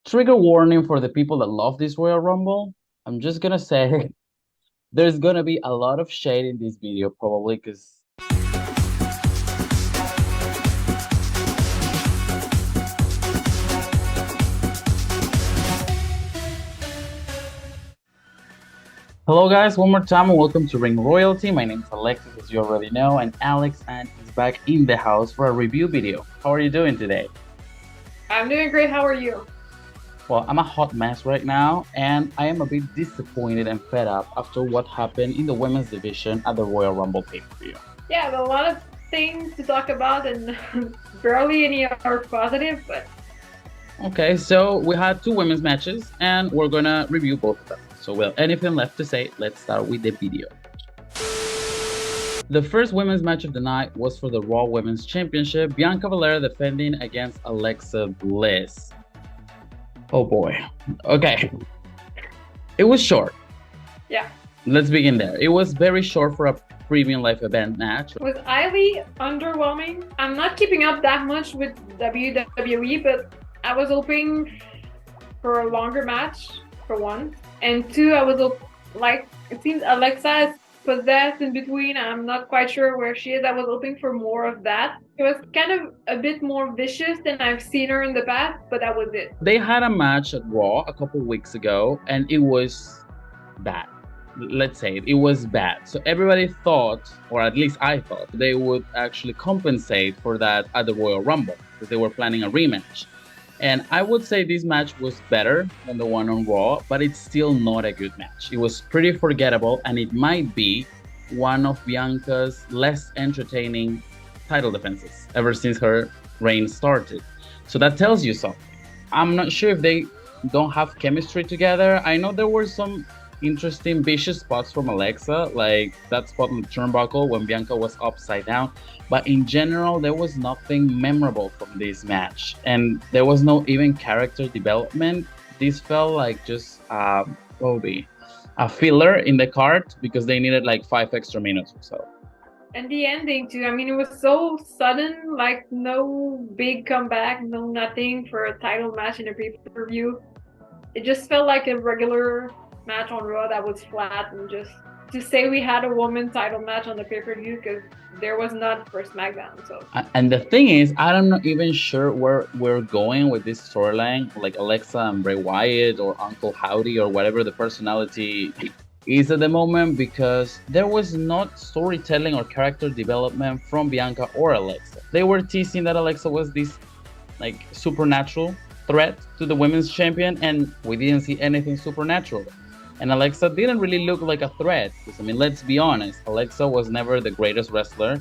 Trigger warning for the people that love this Royal Rumble. I'm just gonna say there's gonna be a lot of shade in this video, probably because. Hello guys, one more time and welcome to Ring Royalty. My name is Alexis, as you already know, and Alex is back in the house for a review video. How are you doing today? I'm doing great, how are you? Well, I'm a hot mess right now, and I am a bit disappointed and fed up after what happened in the women's division at the Royal Rumble pay-per-view. Yeah, a lot of things to talk about and barely any are positive, but... Okay, so we had two women's matches, and we're gonna review both of them. So without anything left to say, let's start with the video. The first women's match of the night was for the Raw Women's Championship, Bianca Belair defending against Alexa Bliss. Oh boy. Okay. It was short. Yeah. Let's begin there. It was very short for a premium live event match. It was highly underwhelming. I'm not keeping up that much with WWE, but I was hoping for a longer match, for one. And two, I was like, it seems Alexa is possessed in between. I'm not quite sure where she is. I was hoping for more of that. It was kind of a bit more vicious than I've seen her in the past, but that was it. They had a match at Raw a couple weeks ago, and it was bad. Let's say it was bad. So everybody thought, or at least I thought, they would actually compensate for that at the Royal Rumble, because they were planning a rematch. And I would say this match was better than the one on Raw, but it's still not a good match. It was pretty forgettable, and it might be one of Bianca's less entertaining title defenses ever since her reign started. So that tells you something. I'm not sure if they don't have chemistry together. I know there were some interesting vicious spots from Alexa, like that spot on the turnbuckle when Bianca was upside down, but in general there was nothing memorable from this match, and there was no even character development. This felt like just a filler in the card because they needed like 5 extra minutes or so. And the ending too, I mean, it was so sudden, like no big comeback, no nothing for a title match in a pay-per-view. It just felt like a regular match on Raw that was flat, and just to say we had a woman title match on the pay-per-view because there was not for SmackDown. So and the thing is, I'm not even sure where we're going with this storyline, like Alexa and Bray Wyatt or Uncle Howdy or whatever the personality is at the moment, because there was not storytelling or character development from Bianca or Alexa. They were teasing that Alexa was this like supernatural threat to the women's champion, and we didn't see anything supernatural. And Alexa didn't really look like a threat, because I mean, let's be honest, Alexa was never the greatest wrestler.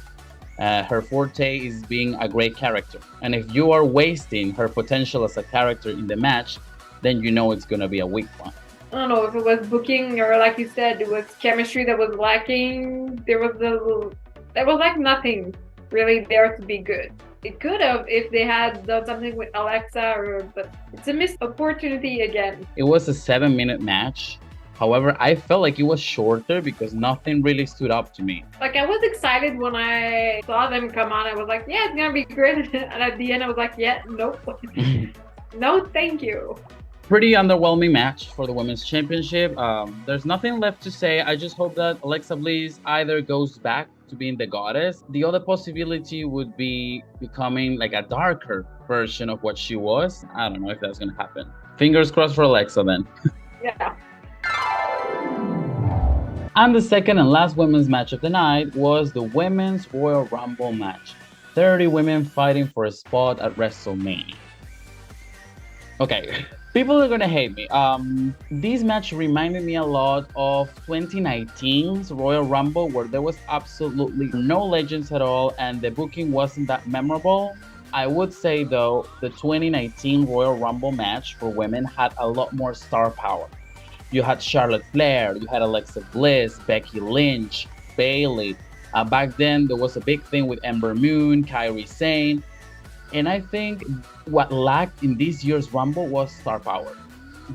Her forte is being a great character, and if you are wasting her potential as a character in the match, then you know it's gonna be a weak one. I don't know if it was booking or, like you said, it was chemistry that was lacking. There was like nothing really there to be good. It could have if they had done something with Alexa, but it's a missed opportunity again. It was a 7-minute match. However, I felt like it was shorter because nothing really stood up to me. Like, I was excited when I saw them come on. I was like, yeah, it's gonna be great. And at the end, I was like, yeah, nope. No, thank you. Pretty underwhelming match for the Women's Championship. There's nothing left to say. I just hope that Alexa Bliss either goes back to being the goddess. The other possibility would be becoming like a darker version of what she was. I don't know if that's gonna happen. Fingers crossed for Alexa then. Yeah. And the second and last women's match of the night was the Women's Royal Rumble match. 30 women fighting for a spot at WrestleMania. Okay, people are gonna hate me. This match reminded me a lot of 2019's Royal Rumble, where there was absolutely no legends at all and the booking wasn't that memorable. I would say though, the 2019 Royal Rumble match for women had a lot more star power. You had Charlotte Flair, you had Alexa Bliss, Becky Lynch, Bayley. Back then, there was a big thing with Ember Moon, Kairi Sane. And I think what lacked in this year's Rumble was star power.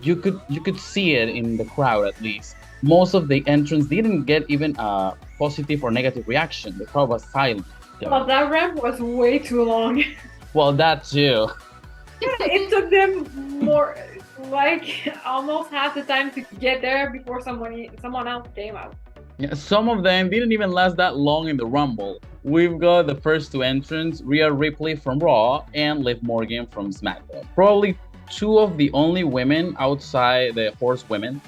You could see it in the crowd at least. Most of the entrants didn't get even a positive or negative reaction. The crowd was silent. Well, that ramp was way too long. Well, that too. Yeah, it took them more. like almost half the time to get there before someone else came out. Yeah, some of them didn't even last that long in the Rumble. We've got the first two entrants, Rhea Ripley from Raw and Liv Morgan from SmackDown. Probably two of the only women outside the horsewomen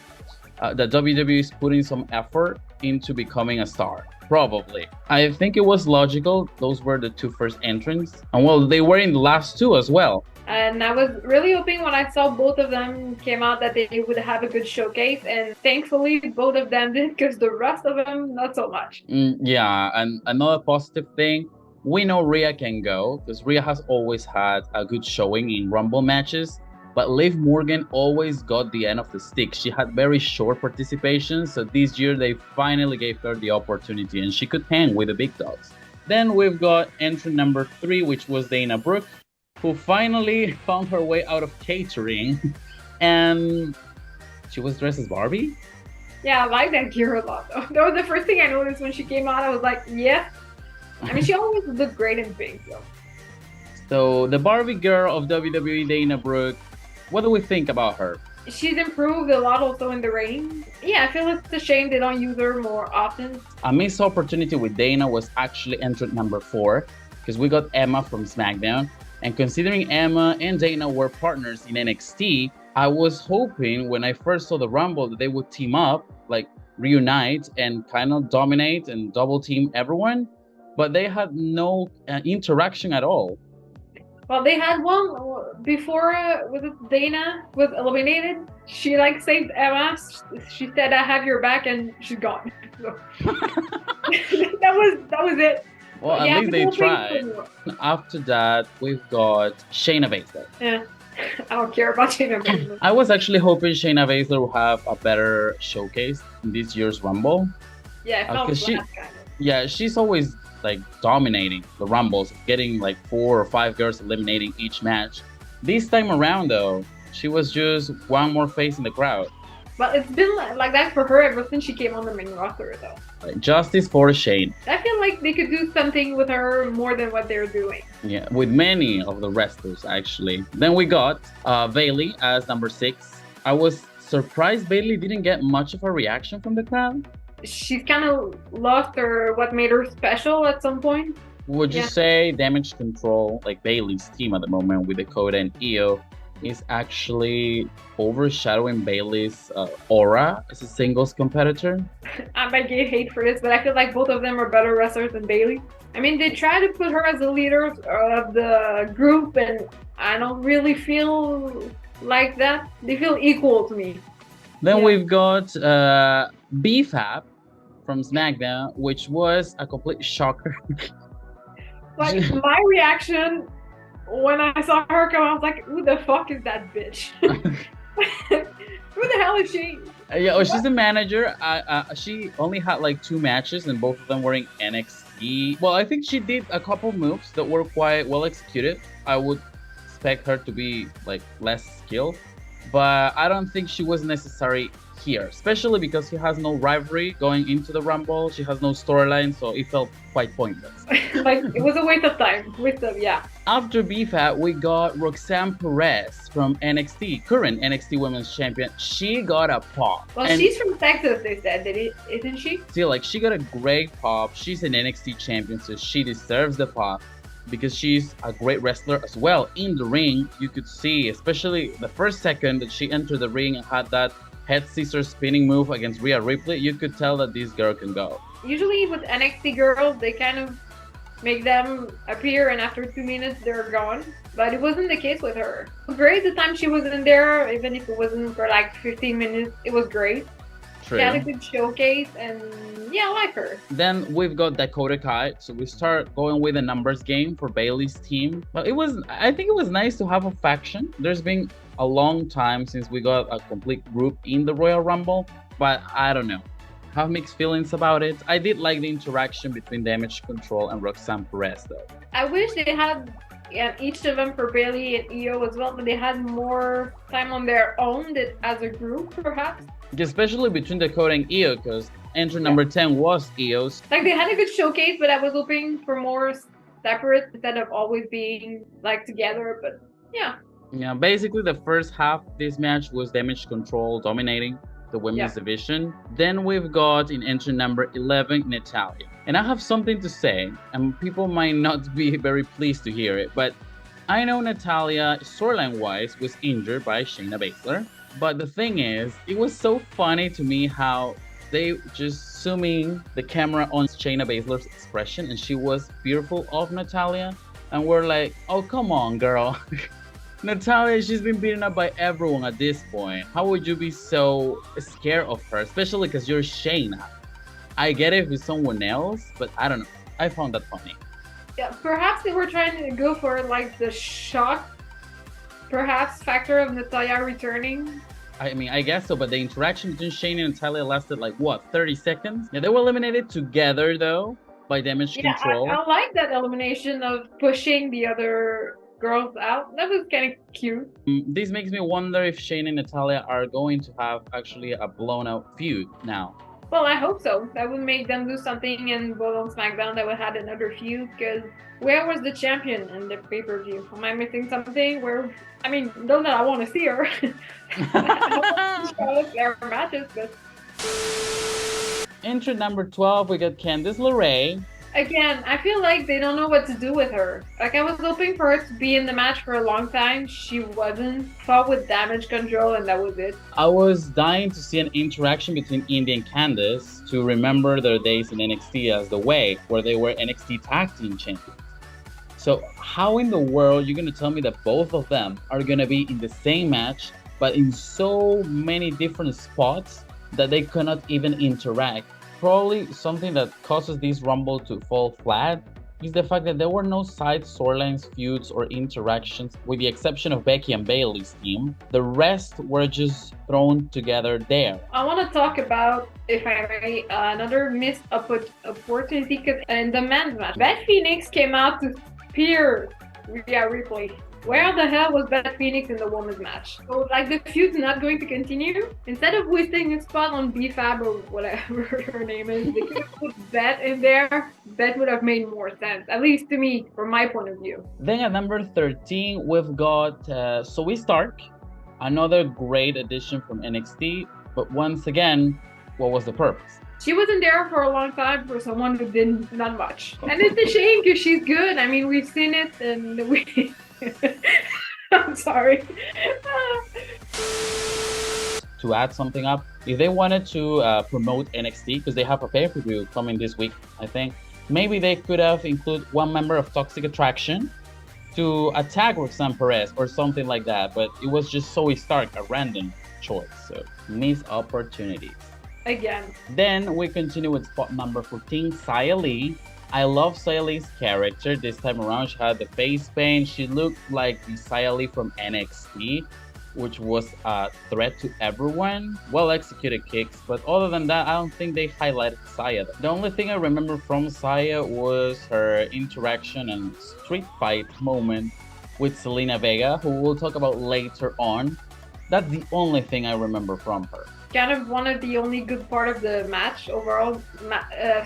that WWE is putting some effort into becoming a star. Probably. I think it was logical. Those were the two first entrants. And well, they were in the last two as well. And I was really hoping when I saw both of them came out that they would have a good showcase. And thankfully, both of them did, because the rest of them, not so much. Yeah, and another positive thing, we know Rhea can go, because Rhea has always had a good showing in Rumble matches. But Liv Morgan always got the end of the stick. She had very short participation, so this year they finally gave her the opportunity and she could hang with the big dogs. Then we've got entrant number 3, which was Dana Brooke, who finally found her way out of catering, and she was dressed as Barbie? Yeah, I like that gear a lot, though. That was the first thing I noticed when she came out. I was like, yeah. I mean, she always looked great in pink, though. So, the Barbie girl of WWE, Dana Brooke, what do we think about her? She's improved a lot also in the ring. Yeah, I feel it's a shame they don't use her more often. A missed opportunity with Dana was actually entrant number 4, because we got Emma from SmackDown. And considering Emma and Dana were partners in NXT, I was hoping when I first saw the Rumble that they would team up, like reunite and kind of dominate and double team everyone. But they had no interaction at all. Well, they had one before was it Dana was eliminated. She like saved Emma. She said, "I have your back," and she's gone. So, that was it. Well, at least they tried. After that, we've got Shayna Baszler. Yeah, I don't care about Shayna Baszler. I was actually hoping Shayna Baszler would have a better showcase in this year's Rumble. Yeah, it felt flat, kind of. Yeah, she's always like dominating the Rumbles, getting like 4 or 5 girls eliminating each match. This time around, though, she was just one more face in the crowd. But it's been like that for her ever since she came on the main roster, though. Justice for Shane. I feel like they could do something with her more than what they're doing. Yeah, with many of the wrestlers, actually. Then we got Bayley as number 6. I was surprised Bayley didn't get much of a reaction from the crowd. She's kind of lost what made her special at some point. Would you say Damage Control, like Bayley's team at the moment with Dakota and Iyo, is actually overshadowing Bayley's aura as a singles competitor? I might get hate for this, but I feel like both of them are better wrestlers than Bayley. I mean, they try to put her as the leader of the group, and I don't really feel like that. They feel equal to me. Then we've got BFAB from SmackDown, which was a complete shocker. Like, my reaction when I saw her come, I was like, who the fuck is that bitch? Who the hell is she? Yeah, well, she's the manager. She only had like 2 matches, and both of them were in NXT. Well, I think she did a couple moves that were quite well executed. I would expect her to be like less skilled, but I don't think she was necessary here, especially because she has no rivalry going into the Rumble. She has no storyline, so it felt quite pointless. Like, it was a waste of time. After BFAT, we got Roxanne Perez from NXT, current NXT Women's Champion. She got a pop. Well, and she's from Texas, they said, isn't she? Still, like, she got a great pop. She's an NXT champion, so she deserves the pop because she's a great wrestler as well. In the ring, you could see, especially the first second that she entered the ring and had that head scissors spinning move against Rhea Ripley, you could tell that this girl can go. Usually with NXT girls, they kind of make them appear and after 2 minutes they're gone. But it wasn't the case with her. It was great the time she was in there, even if it wasn't for like 15 minutes, it was great. True. She had a good showcase and yeah, I like her. Then we've got Dakota Kai. So we start going with a numbers game for Bayley's team. But I think it was nice to have a faction. There's been a long time since we got a complete group in the Royal Rumble, but I don't know. I have mixed feelings about it. I did like the interaction between Damage Control and Roxanne Perez though. I wish they had each of them for Bayley and Iyo as well, but they had more time on their own as a group perhaps. Especially between Dakota and Iyo, because entrant number 10 was Iyo's. Like, they had a good showcase, but I was hoping for more separate instead of always being like together, but yeah. Yeah, basically the first half of this match was Damage Control dominating the women's division. Then we've got in entry number 11, Natalya. And I have something to say, and people might not be very pleased to hear it, but I know Natalya, storyline-wise, was injured by Shayna Baszler. But the thing is, it was so funny to me how they just zooming the camera on Shayna Baszler's expression, and she was fearful of Natalya. And we're like, oh, come on, girl. Natalya, she's been beaten up by everyone at this point. How would you be so scared of her? Especially because you're Shayna. I get it if it's someone else, but I don't know. I found that funny. Yeah, perhaps they were trying to go for like the shock, perhaps, factor of Natalya returning. I mean, I guess so, but the interaction between Shayna and Natalya lasted like, what, 30 seconds? Yeah, they were eliminated together, though, by Damage Control. I like that elimination of pushing the other girls out. That was kind of cute. This makes me wonder if Shayna and Natalya are going to have actually a blown-out feud now. Well, I hope so. That would make them do something and go on SmackDown that would have another feud, because where was the champion in the pay-per-view? Am I missing something? Where, I mean, don't that I want to see her. Charlotte Flair matches, but... Entrant number 12, we got Candice Lerae. Again, I feel like they don't know what to do with her. Like, I was hoping for her to be in the match for a long time. She wasn't. Fought with Damage Control, and that was it. I was dying to see an interaction between Indi and Candice to remember their days in NXT as the way, where they were NXT Tag Team Champions. So how in the world are you going to tell me that both of them are going to be in the same match, but in so many different spots that they cannot even interact? Probably something that causes this Rumble to fall flat is the fact that there were no side storylines, feuds, or interactions, with the exception of Becky and Bayley's team. The rest were just thrown together there. I want to talk about, if I may, another missed opportunity, because in the men's match, Beth Phoenix came out to spear Rhea Ripley. Where the hell was Beth Phoenix in the women's match? So, like, the feud's not going to continue? Instead of wasting a spot on BFAB or whatever her name is, they could have put Beth in there. Beth would have made more sense, at least to me, from my point of view. Then at number 13, we've got Zoey Stark, another great addition from NXT. But once again, what was the purpose? She wasn't there for a long time for someone who did not much. And it's a shame because she's good. I mean, we've seen it and we... I'm sorry. To add something up, if they wanted to promote NXT, because they have a pay-per-view coming this week, I think, maybe they could have included one member of Toxic Attraction to attack Roxanne Perez or something like that, but it was just Zoey Stark, a random choice, so missed opportunities. Again. Then we continue with spot number 14, Xia Li. I love Xia Li's character. This time around, she had the face paint. She looked like the Xia Li from NXT, which was a threat to everyone. Well executed kicks, but other than that, I don't think they highlighted Xia. The only thing I remember from Xia was her interaction and street fight moment with Zelina Vega, who we'll talk about later on. That's the only thing I remember from her. Kind of one of the only good part of the match, overall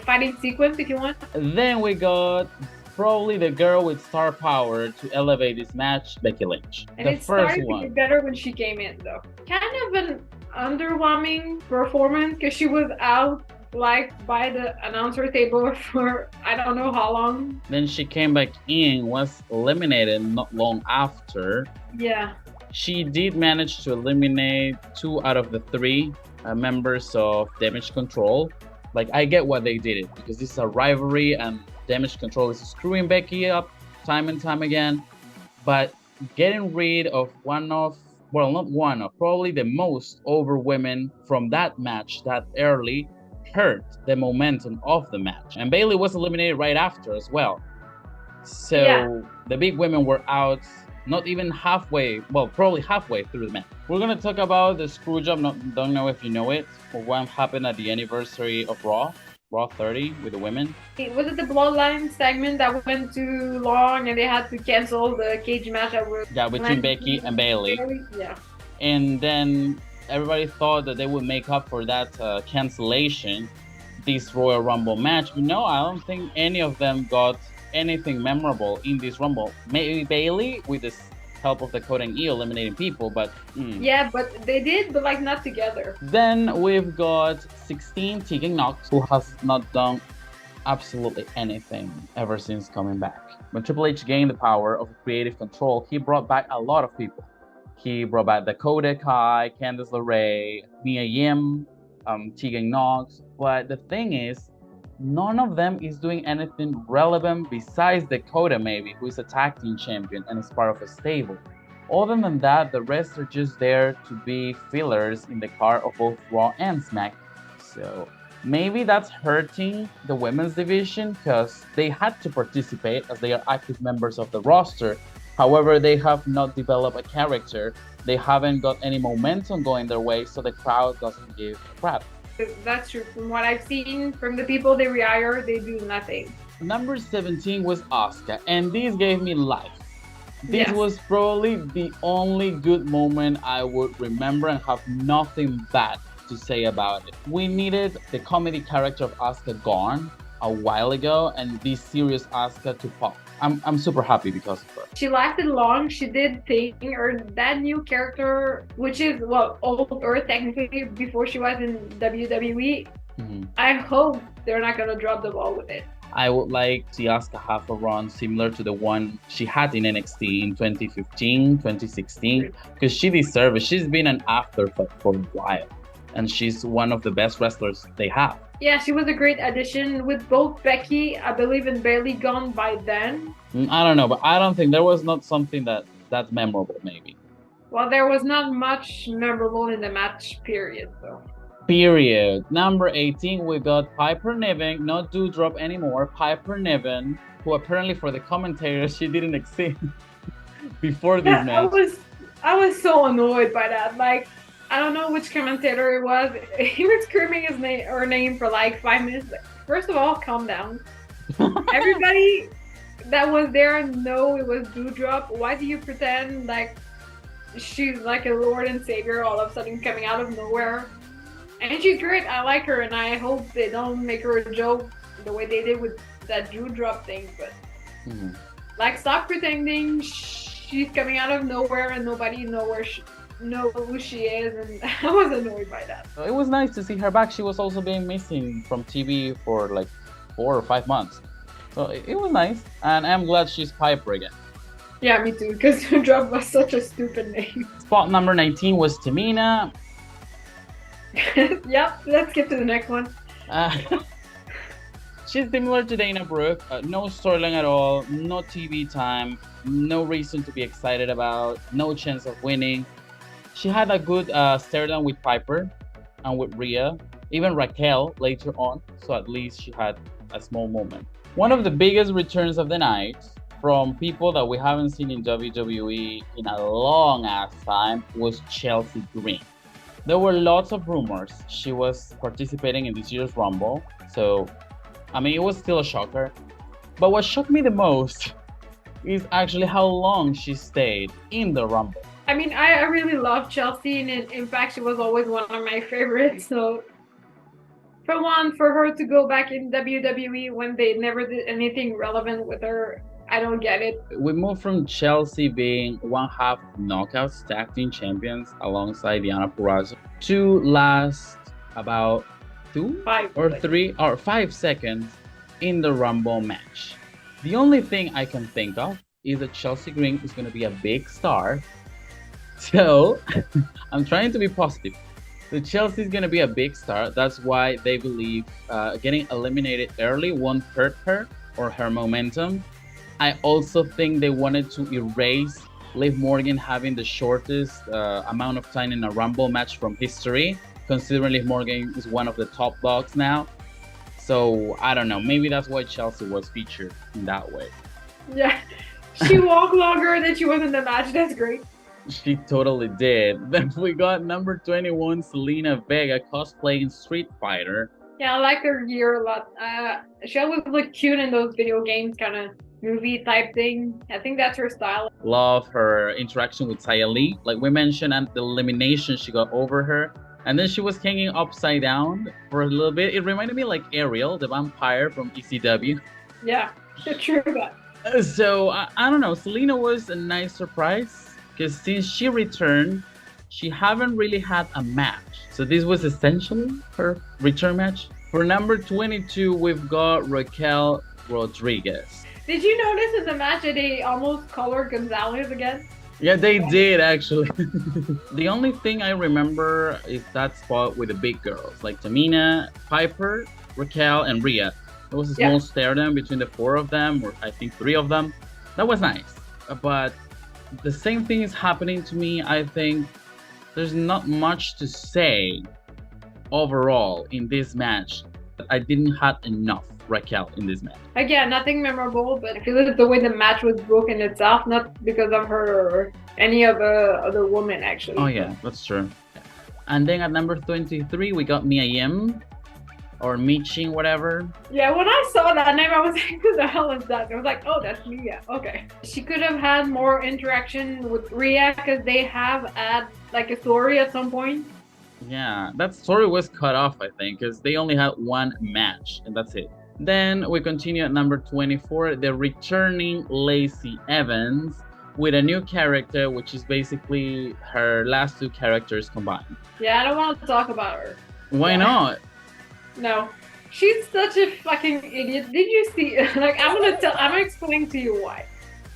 fighting sequence, if you want. Then we got probably the girl with star power to elevate this match, Becky Lynch. And the it first started one. to get better when she came in, though. Kind of an underwhelming performance because she was out like by the announcer table for I don't know how long. Then she came back in, was eliminated not long after. Yeah. She did manage to eliminate 2 out of the 3 members of Damage Control. Like, I get why they did it, because this is a rivalry and Damage Control is screwing Becky up time and time again. But getting rid of probably the most over women from that match that early hurt the momentum of the match. And Bayley was eliminated right after as well. So yeah. The big women were out. Not even halfway, well, probably halfway through the match. We're gonna talk about the Screwjob, don't know if you know it, or what happened at the anniversary of Raw 30 with the women. Was it the Bloodline segment that went too long and they had to cancel the cage match that was... Yeah, between Becky and Bayley. Yeah. And then everybody thought that they would make up for that cancellation, this Royal Rumble match. But no, I don't think any of them got anything memorable in this Rumble. Maybe Bayley with the help of Dakota and Iyo eliminating people, but... Yeah, but they did, but like not together. Then we've got 16 Tegan Nox, who has not done absolutely anything ever since coming back. When Triple H gained the power of creative control, he brought back a lot of people. He brought back Dakota Kai, Candice Lerae, Mia Yim, Tegan Nox. But the thing is, none of them is doing anything relevant besides Dakota, maybe, who is a tag team champion and is part of a stable. Other than that, the rest are just there to be fillers in the card of both Raw and SmackDown. So maybe that's hurting the women's division because they had to participate as they are active members of the roster. However, they have not developed a character. They haven't got any momentum going their way, so the crowd doesn't give a crap. That's true. From what I've seen from the people they rehire, they do nothing. Number 17 was Asuka, and this gave me life. This was probably the only good moment I would remember and have nothing bad to say about it. We needed the comedy character of Asuka gone a while ago, and this serious Asuka to pop. I'm super happy because of her. She lasted long. She did thing, or that new character, which is old Earth technically before she was in WWE. I hope they're not gonna drop the ball with it. I would like to see Asuka have a run similar to the one she had in NXT in 2015, 2016, because she deserves it. She's been an afterthought for a while, and she's one of the best wrestlers they have. Yeah, she was a great addition with both Becky, I believe, and Bayley gone by then. I don't know, but I don't think there was not something that's memorable, maybe. Well, there was not much memorable in the match, period, though. Period. Number 18, we got Piper Niven, not Doudrop anymore, Piper Niven, who apparently for the commentators, she didn't exist before this match. I was so annoyed by that. Like, I don't know which commentator it was. He was screaming her name for like 5 minutes. First of all, calm down. Everybody that was there know it was Doudrop. Why do you pretend like she's like a Lord and Savior all of a sudden coming out of nowhere? And she's great. I like her, and I hope they don't make her a joke the way they did with that Doudrop thing. But like, stop pretending she's coming out of nowhere and nobody know who she is, and I was annoyed by that. It was nice to see her back. She was also being missing from TV for like 4 or 5 months. So it was nice, and I'm glad she's Piper again. Yeah, me too, because Doudrop was such a stupid name. Spot number 19 was Tamina. Yep, let's get to the next one. She's similar to Dana Brooke. No storyline at all, no TV time, no reason to be excited about, no chance of winning. She had a good stare down with Piper and with Rhea, even Raquel later on, so at least she had a small moment. One of the biggest returns of the night from people that we haven't seen in WWE in a long ass time was Chelsea Green. There were lots of rumors she was participating in this year's Rumble, so I mean, it was still a shocker. But what shocked me the most is actually how long she stayed in the Rumble. I mean, I really love Chelsea, and in fact, she was always one of my favorites. So, for her to go back in WWE when they never did anything relevant with her, I don't get it. We moved from Chelsea being one half Knockouts tag team champions alongside Deonna Purrazzo to last about 5 seconds in the Rumble match. The only thing I can think of is that Chelsea Green is going to be a big star. So I'm trying to be positive. So Chelsea is going to be a big star. That's why they believe getting eliminated early won't hurt her or her momentum. I also think they wanted to erase Liv Morgan having the shortest amount of time in a Rumble match from history, considering Liv Morgan is one of the top dogs now. So I don't know. Maybe that's why Chelsea was featured in that way. Yeah, she walked longer than she was in the match. That's great. She totally did. Then we got number 21, Zelina Vega, cosplaying Street Fighter. Yeah, I like her gear a lot. She always looked cute in those video games, kind of movie type thing. I think that's her style. Love her interaction with Xia Li. Like we mentioned, and the elimination she got over her. And then she was hanging upside down for a little bit. It reminded me like Ariel, the vampire from ECW. Yeah, true that. So, I don't know. Zelina was a nice surprise. because since she returned, she haven't really had a match. So this was essentially her return match. For number 22, we've got Raquel Rodriguez. Did you notice in the match that they almost colored Gonzalez again? Yeah, they did actually. The only thing I remember is that spot with the big girls, like Tamina, Piper, Raquel, and Rhea. There was a small stare-down between the four of them, or I think three of them. That was nice. But the same thing is happening to me. I think there's not much to say overall in this match. I didn't have enough Raquel in this match. Again, nothing memorable, but because of the way the match was booked in itself, not because of her or any of the other women, actually. Oh yeah, that's true. And then at number 23, we got Mia Yim, or Michin, whatever. Yeah, when I saw that name, I was like, who the hell is that? I was like, oh, that's Mia. Okay. She could have had more interaction with Rhea because they have had like a story at some point. Yeah, that story was cut off, I think, because they only had one match, and that's it. Then we continue at number 24, the returning Lacey Evans with a new character, which is basically her last two characters combined. Yeah, I don't want to talk about her. Why not? No. She's such a fucking idiot. Did you see? Like, I'm gonna explain to you why.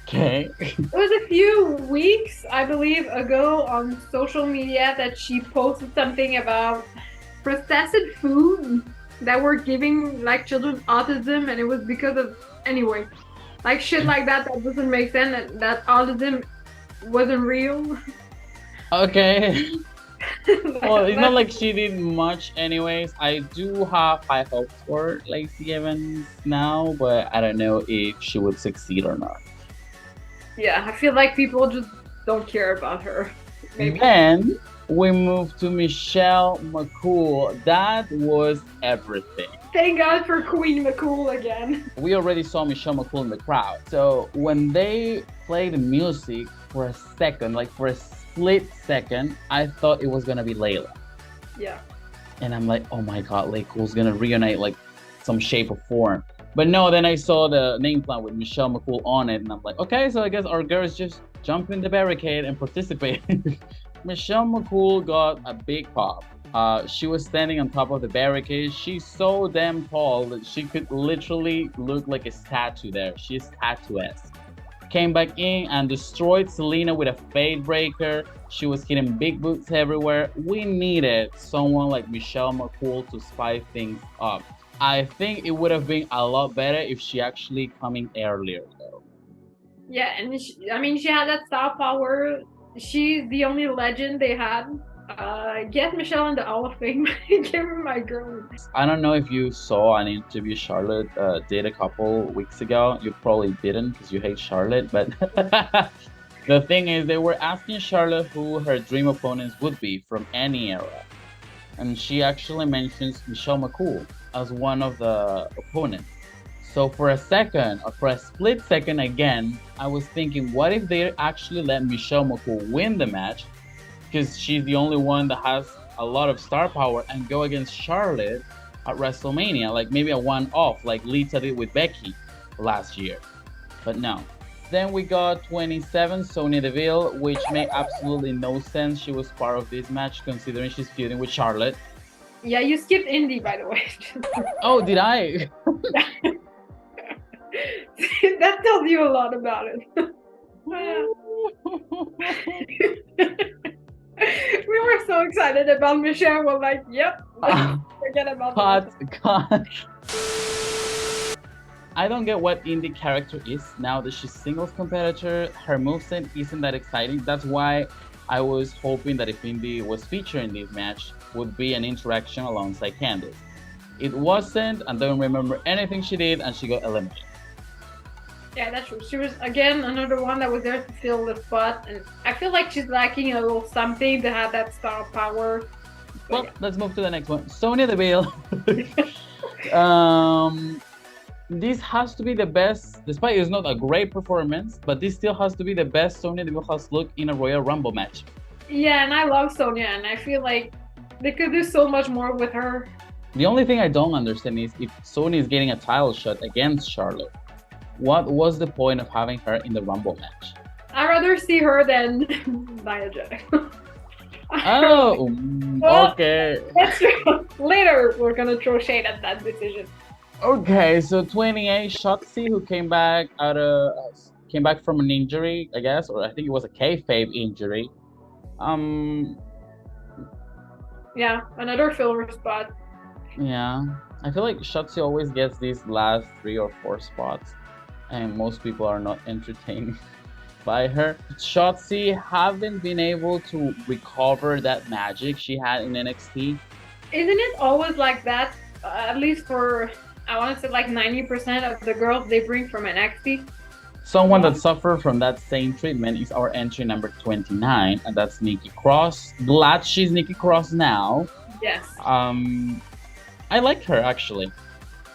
Okay. It was a few weeks, I believe, ago on social media that she posted something about processed food that were giving like children autism, and it was because of anyway, like shit like that doesn't make sense. That autism wasn't real. Okay. Well, it's not like she did much anyways. I do have high hopes for Lacey Evans now, but I don't know if she would succeed or not. Yeah, I feel like people just don't care about her. Maybe. Then we move to Michelle Mccool. That was everything. Thank God for Queen Mccool again. We already saw Michelle Mccool in the crowd. So when they played the music for a second, like for a split second, I thought it was gonna be Layla. Yeah. And I'm like, oh my God, Layla's gonna reunite like some shape or form. But no, then I saw the nameplate with Michelle Mccool on it, and I'm like, okay, so I guess our girls just jump in the barricade and participate. Michelle Mccool got a big pop. She was standing on top of the barricade. She's so damn tall that she could literally look like a statue there. She's statuesque. Came back in and destroyed Zelina with a fade breaker. She was hitting big boots everywhere. We needed someone like Michelle Mccool to spice things up. I think it would have been a lot better if she actually coming earlier though. Yeah, and she had that star power. She's the only legend they had. Get Michelle in the Hall of Fame. Give her my girl. I don't know if you saw an interview Charlotte did a couple weeks ago. You probably didn't because you hate Charlotte, but the thing is they were asking Charlotte who her dream opponents would be from any era. And she actually mentions Michelle Mccool as one of the opponents. So for a second, or for a split second again, I was thinking, what if they actually let Michelle Mccool win the match? Because she's the only one that has a lot of star power, and go against Charlotte at WrestleMania, like maybe a one-off, like Lita did with Becky last year. But no. Then we got 27, Sonya Deville, which made absolutely no sense. She was part of this match considering she's feuding with Charlotte. Yeah, you skipped Indi, by the way. Oh, did I? That tells you a lot about it. We were so excited about Michelle. We're like, yep, forget about Cut. I don't get what Indi character is now that she's singles competitor. Her moveset isn't that exciting. That's why I was hoping that if Indi was featured in this match, would be an interaction alongside Candice. It wasn't, and don't remember anything she did, and she got eliminated. Yeah, that's true. She was, again, another one that was there to fill the spot, and I feel like she's lacking a little something to have that star power. Well, let's move to the next one. Sonya Deville. This has to be the best, despite it's not a great performance, but this still has to be the best Sonya Deville has looked in a Royal Rumble match. Yeah, and I love Sonya, and I feel like they could do so much more with her. The only thing I don't understand is if Sonya is getting a title shot against Charlotte, what was the point of having her in the Rumble match? I'd rather see her than Nia Jax. Oh, Well, okay. that's true. Later, we're gonna throw shade at that decision. Okay, so 28, Shotzi, who came back from an injury, I guess, or I think it was a kayfabe injury. Um, Yeah, another filler spot. yeah, I feel like Shotzi always gets these last 3 or 4 spots, and most people are not entertained by her. Shotzi haven't been able to recover that magic she had in NXT. Isn't it always like that? At least for, I want to say like 90% of the girls they bring from NXT. Someone that suffered from that same treatment is our entry number 29, and that's Nikki Cross. Glad she's Nikki Cross now. Yes. I like her actually.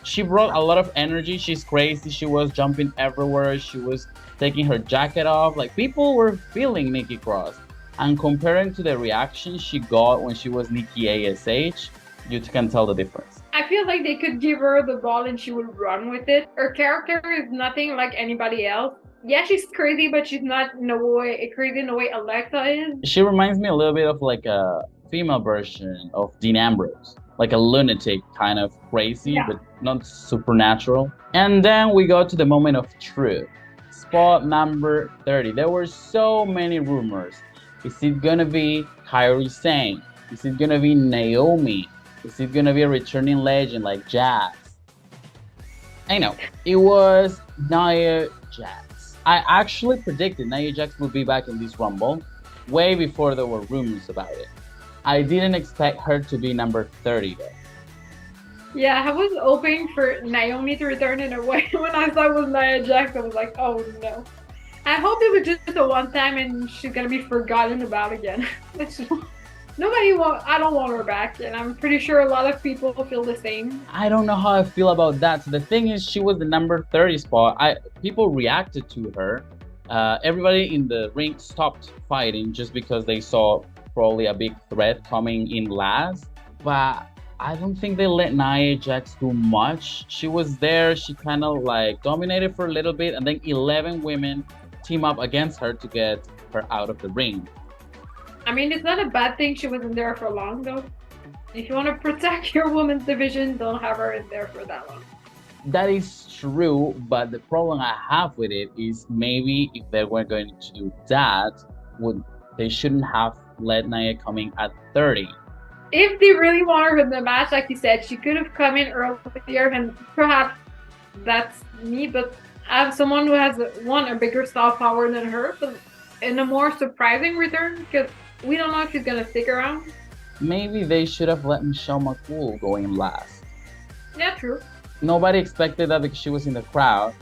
She brought a lot of energy. She's crazy. She was jumping everywhere. She was taking her jacket off. Like people were feeling Nikki Cross. And comparing to the reaction she got when she was Nikki ASH, you can tell the difference. I feel like they could give her the ball and she would run with it. Her character is nothing like anybody else. Yeah, she's crazy, but she's not in a way crazy in the way Alexa is. She reminds me a little bit of like a female version of Dean Ambrose. Like a lunatic, kind of crazy, Yeah. but not supernatural. And then we go to the moment of truth. Spot number 30. There were so many rumors. Is it gonna be Kairi Sane? Is it gonna be Naomi? Is it gonna be a returning legend like Jax? I know. It was Nia Jax. I actually predicted Nia Jax would be back in this Rumble way before there were rumors about it. I didn't expect her to be number 30 though. Yeah, I was hoping for Naomi to return in a way. When I saw it was Nia Jax, I was like, oh no. I hope it was just a one time and she's gonna be forgotten about again. I don't want her back, and I'm pretty sure a lot of people feel the same. I don't know how I feel about that. So the thing is, she was the number 30 spot. People reacted to her. Everybody in the ring stopped fighting just because they saw probably a big threat coming in last. But I don't think they let Nia Jax do much. She was there. She kind of like dominated for a little bit, and then 11 women team up against her to get her out of the ring. I mean, it's not a bad thing she wasn't there for long, though. If you want to protect your women's division, don't have her in there for that long. That is true, but the problem I have with it is maybe if they were going to do that, they shouldn't have let Nia come in at 30. If they really want her in the match, like you said, she could have come in earlier, and perhaps that's me, but I have someone who has a bigger star power than her, but in a more surprising return, because we don't know if she's gonna stick around. Maybe they should have let Michelle McCool go in last. Yeah, true. Nobody expected that because she was in the crowd,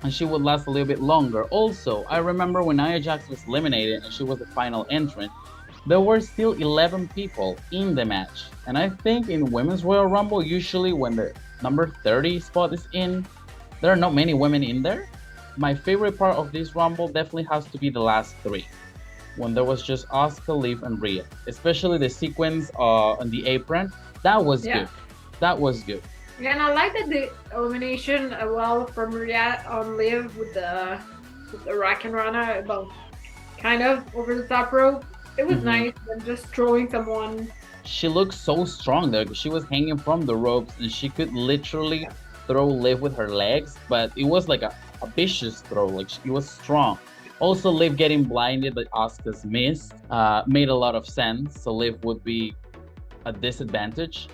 and she would last a little bit longer. Also, I remember when Nia Jax was eliminated and she was the final entrant, there were still 11 people in the match. And I think in Women's Royal Rumble, usually when the number 30 spot is in, there are not many women in there. My favorite part of this Rumble definitely has to be the last 3. When there was just Asuka, Liv, and Rhea. Especially the sequence on the apron. That was good. That was good. Yeah, and I like that the elimination from Rhea on Liv with the Rack and Rana about kind of over the top rope. It was nice and just throwing someone. She looked so strong there. She was hanging from the ropes and she could literally throw Liv with her legs, but it was like a vicious throw. Like it was strong. Also, Liv getting blinded by Asuka's miss made a lot of sense. So Liv would be a disadvantage.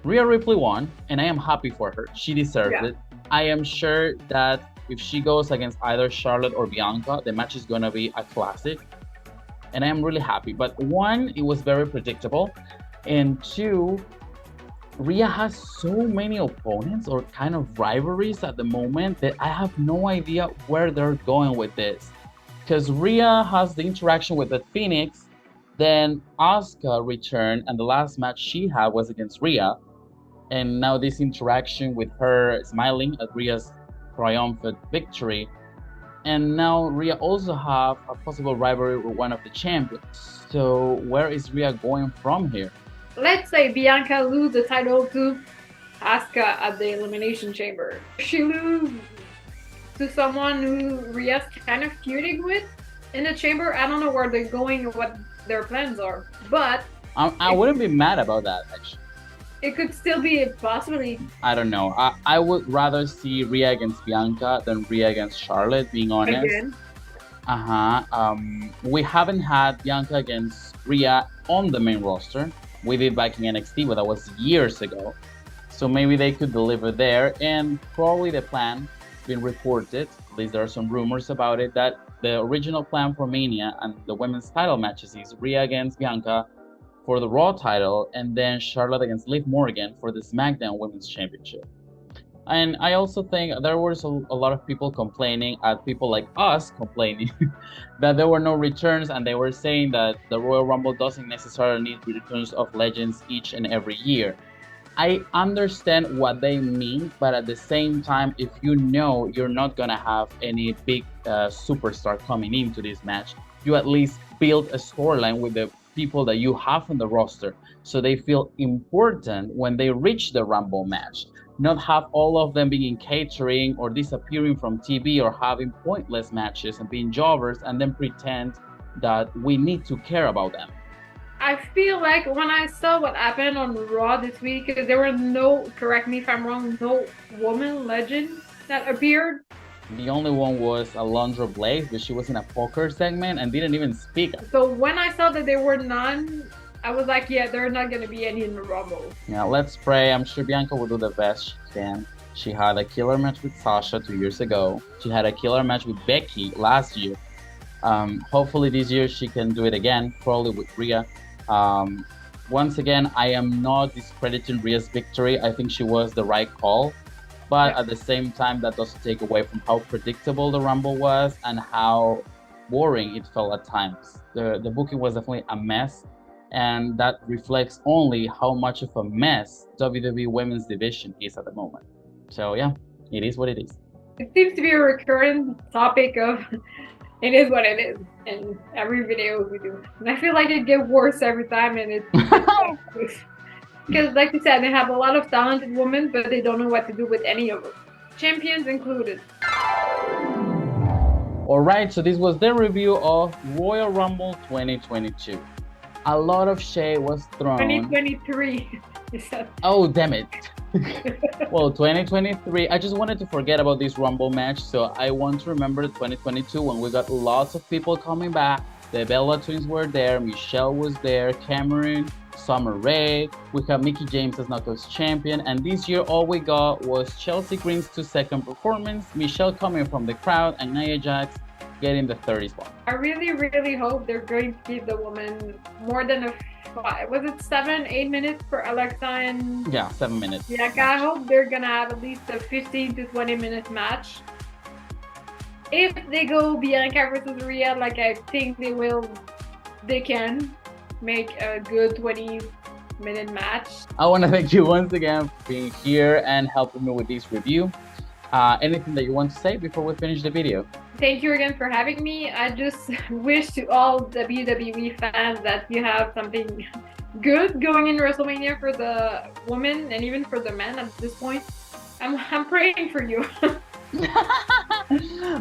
Rhea Ripley won, and I am happy for her. She deserved it. I am sure that if she goes against either Charlotte or Bianca, the match is going to be a classic. And I am really happy. But 1, it was very predictable. And 2, Rhea has so many opponents or kind of rivalries at the moment that I have no idea where they're going with this. Because Rhea has the interaction with Beth Phoenix, then Asuka returned, and the last match she had was against Rhea. And now this interaction with her smiling at Rhea's triumphant victory. And now Rhea also have a possible rivalry with one of the champions. So where is Rhea going from here? Let's say Bianca lose the title to Asuka at the Elimination Chamber. She lose to someone who Rhea's kind of feuding with. in the chamber, I don't know where they're going or what their plans are, but I wouldn't be mad about that, actually. it could still be a possibility. I don't know. I would rather see Rhea against Bianca than Rhea against Charlotte, being honest. Again. We haven't had Bianca against Rhea on the main roster. We did back in NXT, but that was years ago. So maybe they could deliver there. And probably the plan, been reported, at least there are some rumors about it, that the original plan for Mania and the women's title matches is Rhea against Bianca for the Raw title, and then Charlotte against Liv Morgan for the SmackDown Women's Championship. And I also think there was a lot of people complaining, people like us complaining, that there were no returns, and they were saying that the Royal Rumble doesn't necessarily need returns of legends each and every year. I understand what they mean, but at the same time, if you know you're not gonna have any big superstar coming into this match, you at least build a storyline with the people that you have on the roster, so they feel important when they reach the Rumble match. Not have all of them being in catering or disappearing from TV or having pointless matches and being jobbers and then pretend that we need to care about them. I feel like when I saw what happened on Raw this week, there were no, correct me if I'm wrong, no woman legend that appeared. The only one was Alundra Blaze, but she was in a poker segment and didn't even speak. So when I saw that there were none, I was like, yeah, there are not going to be any in the Rumble. Yeah, let's pray. I'm sure Bianca will do the best she can. She had a killer match with Sasha 2 years ago. She had a killer match with Becky last year. Hopefully this year she can do it again, probably with Rhea. Once again, I am not discrediting Rhea's victory. I think she was the right call. But at the same time, that doesn't take away from how predictable the Rumble was and how boring it felt at times. The booking was definitely a mess, and that reflects only how much of a mess WWE Women's Division is at the moment. So yeah, it is what it is. It seems to be a recurrent topic of it is what it is in every video we do. And I feel like it gets worse every time, and it's... Because, like you said, they have a lot of talented women, but they don't know what to do with any of them. Champions included. Alright, so this was the review of Royal Rumble 2022. A lot of shade was thrown. 2023. Oh, damn it. Well, 2023, I just wanted to forget about this Rumble match, so I want to remember 2022 when we got lots of people coming back. The Bella twins were there, Michelle was there, Cameron, Summer Rae, we have Mickie James as Knockouts champion, and this year all we got was Chelsea Green's 2-second performance, Michelle coming from the crowd, and Nia Jax getting the 30 spot. I really, really hope they're going to give the woman more than a 5. Was it 7-8 minutes for Alexa and... Yeah, 7 minutes. Yeah, I hope they're gonna have at least a 15 to 20 minute match. If they go Bianca versus Rhea, like I think they will, they can make a good 20-minute match. I want to thank you once again for being here and helping me with this review. Anything that you want to say before we finish the video? Thank you again for having me. I just wish to all WWE fans that you have something good going in WrestleMania for the women and even for the men at this point. I'm praying for you.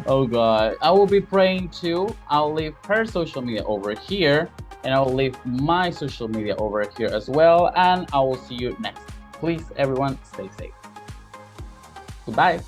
Oh God, I will be praying too. I'll leave her social media over here, and I will leave my social media over here as well, and I will see you next. Please, everyone, stay safe. Goodbye.